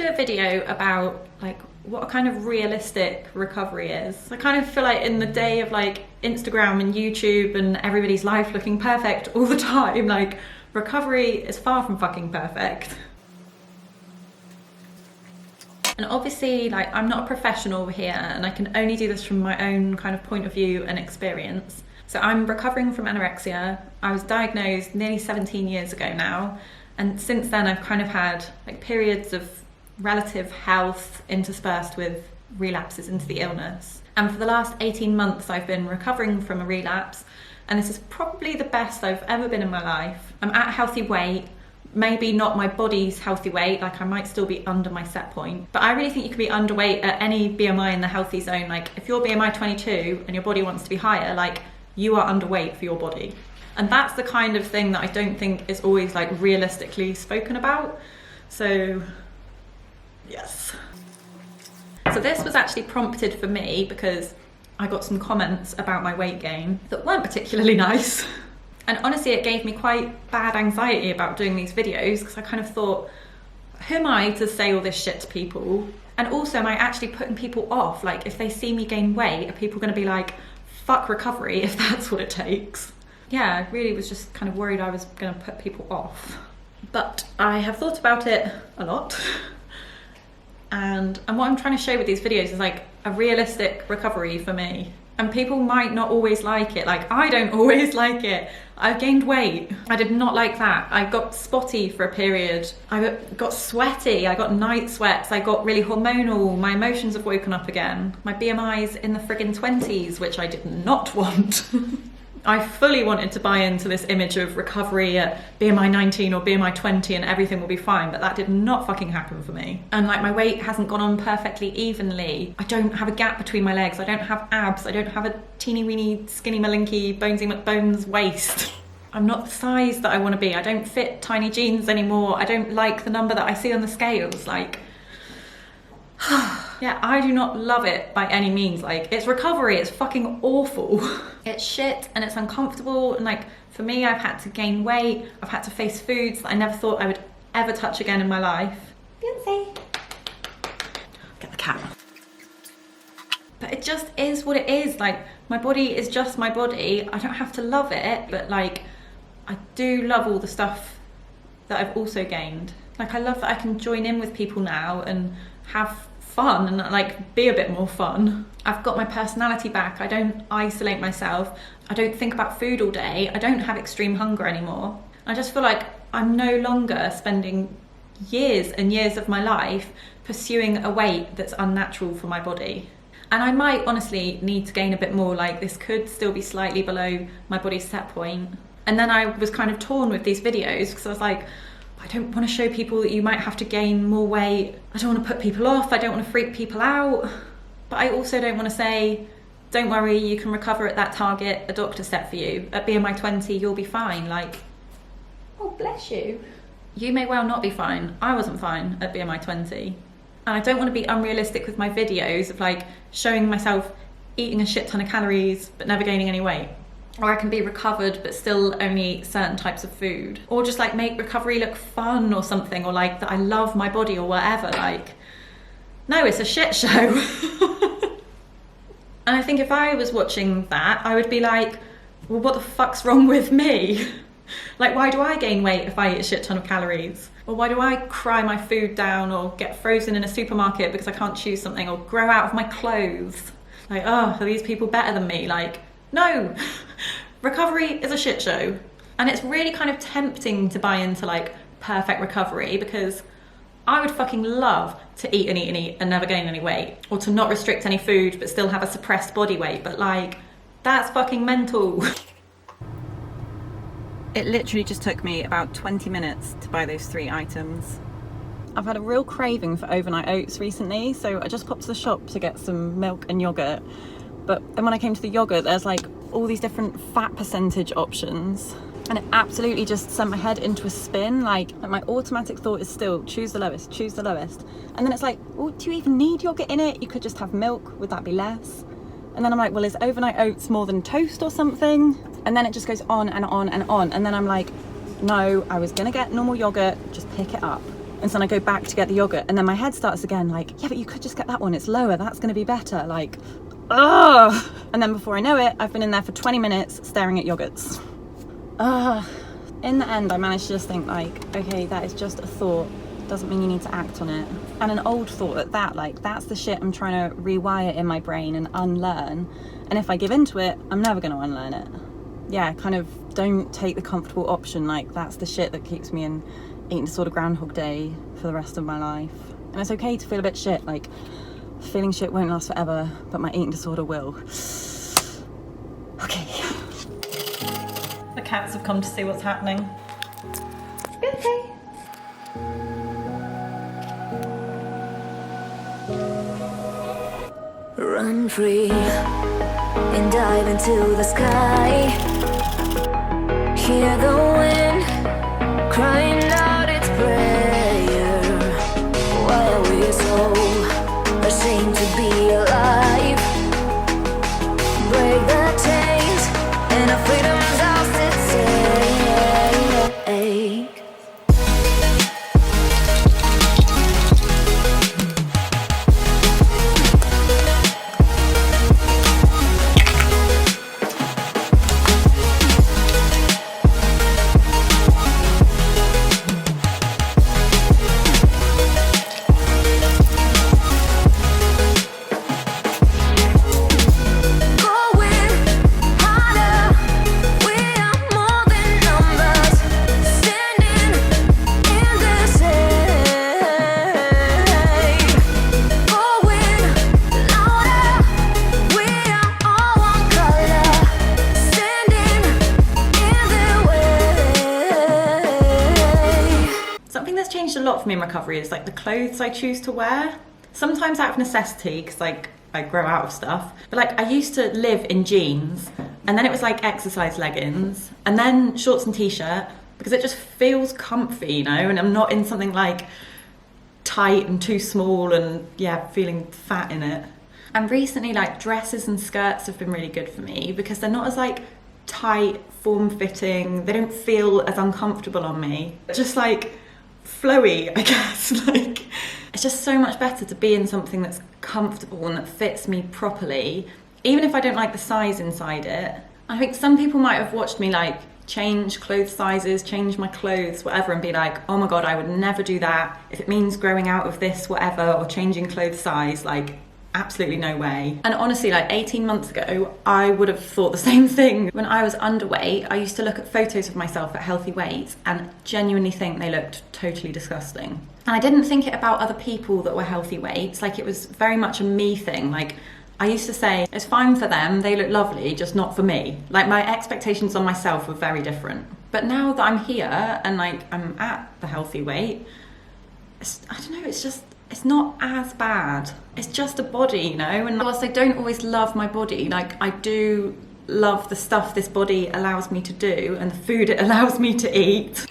a video about like what a kind of realistic recovery is. I kind of feel like in the day of like Instagram and YouTube and everybody's life looking perfect all the time, like recovery is far from fucking perfect. And obviously, like, I'm not a professional here and I can only do this from my own kind of point of view and experience. So I'm recovering from anorexia. I was diagnosed nearly 17 years ago now. And since then I've kind of had like periods of relative health interspersed with relapses into the illness. And for the last 18 months I've been recovering from a relapse, and this is probably the best I've ever been in my life. I'm at a healthy weight, maybe not my body's healthy weight, like I might still be under my set point, but I really think you can be underweight at any BMI in the healthy zone. Like if you're BMI 22 and your body wants to be higher, like you are underweight for your body. And that's the kind of thing that I don't think is always like realistically spoken about. So yes. So this was actually prompted for me because I got some comments about my weight gain that weren't particularly nice. And honestly, it gave me quite bad anxiety about doing these videos because I kind of thought, who am I to say all this shit to people? And also, am I actually putting people off? Like, if they see me gain weight, are people going to be like, fuck recovery if that's what it takes? Yeah, I really was just kind of worried I was going to put people off. But I have thought about it a lot. And what I'm trying to show with these videos is like a realistic recovery for me. And people might not always like it. Like, I don't always like it. I've gained weight. I did not like that. I got spotty for a period. I got sweaty. I got night sweats. I got really hormonal. My emotions have woken up again. My BMI's in the friggin' 20s, which I did not want. I fully wanted to buy into this image of recovery at BMI 19 or BMI 20 and everything will be fine, but that did not fucking happen for me. And like my weight hasn't gone on perfectly evenly. I don't have a gap between my legs. I don't have abs. I don't have a teeny weeny skinny malinky bonesy McBones waist. I'm not the size that I want to be. I don't fit tiny jeans anymore. I don't like the number that I see on the scales. Like, yeah, I do not love it by any means. Like, it's recovery, it's fucking awful. It's shit and it's uncomfortable, and like for me, I've had to gain weight, I've had to face foods that I never thought I would ever touch again in my life. Beyonce. Get the cat. But it just is what it is. Like, my body is just my body. I don't have to love it, but like I do love all the stuff that I've also gained. Like, I love that I can join in with people now and have fun and like be a bit more fun. I've got my personality back. I don't isolate myself. I don't think about food all day. I don't have extreme hunger anymore. I just feel like I'm no longer spending years and years of my life pursuing a weight that's unnatural for my body. And I might honestly need to gain a bit more. Like, this could still be slightly below my body's set point. And then I was kind of torn with these videos because I was like, I don't want to show people that you might have to gain more weight. I don't want to put people off. I don't want to freak people out. But I also don't want to say, don't worry, you can recover at that target a doctor set for you. At BMI 20, you'll be fine. Like, oh, bless you. You may well not be fine. I wasn't fine at BMI 20. And I don't want to be unrealistic with my videos of like showing myself eating a shit ton of calories but never gaining any weight. Or I can be recovered but still only eat certain types of food. Or just like make recovery look fun or something, or like that I love my body or whatever. Like, no, it's a shit show. And I think if I was watching that, I would be like, well, what the fuck's wrong with me? Like, why do I gain weight if I eat a shit ton of calories? Or why do I cry my food down or get frozen in a supermarket because I can't choose something, or grow out of my clothes? Like, oh, are these people better than me? Like, no. Recovery is a shit show. And it's really kind of tempting to buy into like perfect recovery, because I would fucking love to eat and eat and eat and never gain any weight, or to not restrict any food but still have a suppressed body weight. But like, that's fucking mental. It literally just took me about 20 minutes to buy those 3 items. I've had a real craving for overnight oats recently, so I just popped to the shop to get some milk and yogurt. But then when I came to the yogurt, there's like all these different fat percentage options, and it absolutely just sent my head into a spin. Like my automatic thought is still choose the lowest, choose the lowest. And then it's like, oh, do you even need yogurt in it? You could just have milk, would that be less? And then I'm like, well, is overnight oats more than toast or something? And then it just goes on and on and on. And then I'm like, no, I was gonna get normal yogurt, just pick it up. And so then I go back to get the yogurt, and then my head starts again like, yeah, but you could just get that one, it's lower, that's going to be better. Like, ugh. And then before I know it, I've been in there for 20 minutes staring at yogurts. Ugh. In the end, I managed to just think like, okay, that is just a thought. Doesn't mean you need to act on it. And an old thought at that, like, that's the shit I'm trying to rewire in my brain and unlearn. And if I give into it, I'm never going to unlearn it. Yeah, kind of don't take the comfortable option. Like, that's the shit that keeps me in eating disorder Groundhog Day for the rest of my life. And it's okay to feel a bit shit. Like, feeling shit won't last forever, but my eating disorder will. Okay. The cats have come to see what's happening. Okay. Run free and dive into the sky. Hear the wind crying out its prayer. Why are we so ashamed to be alive? Break the chains and our freedom's ours to take. A lot for me in recovery is like the clothes I choose to wear. Sometimes out of necessity, because like I grow out of stuff, but like I used to live in jeans, and then it was like exercise leggings, and then shorts and t-shirt, because it just feels comfy, you know, and I'm not in something like tight and too small and yeah, feeling fat in it. And recently like dresses and skirts have been really good for me because they're not as like tight, form-fitting, they don't feel as uncomfortable on me, just like flowy, I guess. Like, it's just so much better to be in something that's comfortable and that fits me properly, even if I don't like the size inside it. I think some people might have watched me like change clothes sizes, change my clothes, whatever, and be like, oh my god, I would never do that. If it means growing out of this, whatever, or changing clothes size, like absolutely no way. And honestly, like 18 months ago, I would have thought the same thing. When I was underweight, I used to look at photos of myself at healthy weights and genuinely think they looked totally disgusting. And I didn't think it about other people that were healthy weights. Like, it was very much a me thing. Like, I used to say, it's fine for them, they look lovely, just not for me. Like, my expectations on myself were very different. But now that I'm here and like I'm at the healthy weight, I don't know, it's not as bad. It's just a body, you know? And whilst I don't always love my body, like I do love the stuff this body allows me to do and the food it allows me to eat.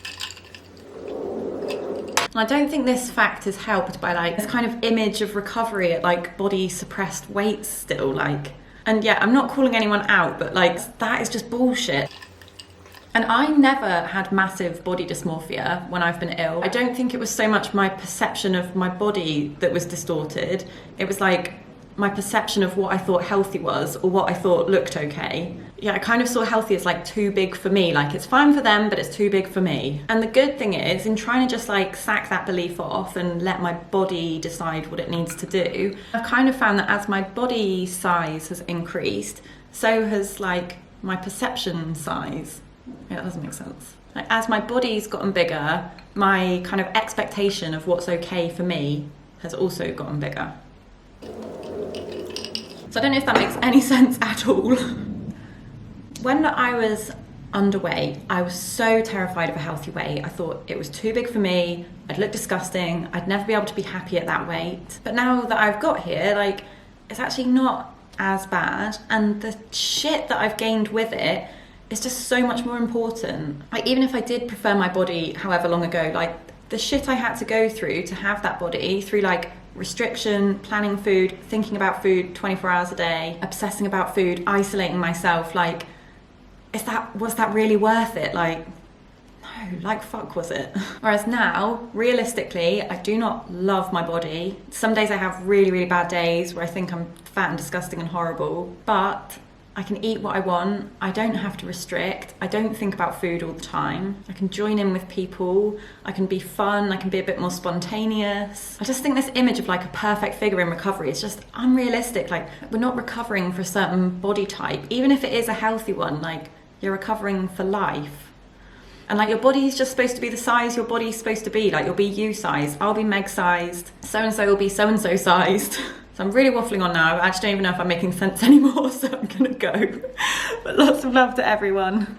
And I don't think this fact is helped by like this kind of image of recovery at like body suppressed weights still, like. And yeah, I'm not calling anyone out, but like that is just bullshit. And I never had massive body dysmorphia when I've been ill. I don't think it was so much my perception of my body that was distorted. It was like my perception of what I thought healthy was or what I thought looked okay. Yeah, I kind of saw healthy as like too big for me. Like, it's fine for them, but it's too big for me. And the good thing is, in trying to just like sack that belief off and let my body decide what it needs to do, I've kind of found that as my body size has increased, so has like my perception size. Yeah, that doesn't make sense. Like, as my body's gotten bigger, my kind of expectation of what's okay for me has also gotten bigger. So I don't know if that makes any sense at all. When I was underweight, I was so terrified of a healthy weight. I thought it was too big for me, I'd look disgusting, I'd never be able to be happy at that weight. But now that I've got here, like, it's actually not as bad, and the shit that I've gained with it is just so much more important. Like, even if I did prefer my body however long ago, like the shit I had to go through to have that body, through like restriction, planning food, thinking about food 24 hours a day, obsessing about food, isolating myself, like, was that really worth it? Like, no, no, like fuck was it? Whereas now, realistically, I do not love my body. Some days I have really, really bad days where I think I'm fat and disgusting and horrible, but I can eat what I want. I don't have to restrict. I don't think about food all the time. I can join in with people. I can be fun. I can be a bit more spontaneous. I just think this image of like a perfect figure in recovery is just unrealistic. Like, we're not recovering for a certain body type. Even if it is a healthy one, like, you're recovering for life. And like, your body's just supposed to be the size your body's supposed to be. Like, you'll be you sized, I'll be Meg sized, so-and-so will be so-and-so sized. So I'm really waffling on now. I actually don't even know if I'm making sense anymore, so I'm gonna go. But lots of love to everyone.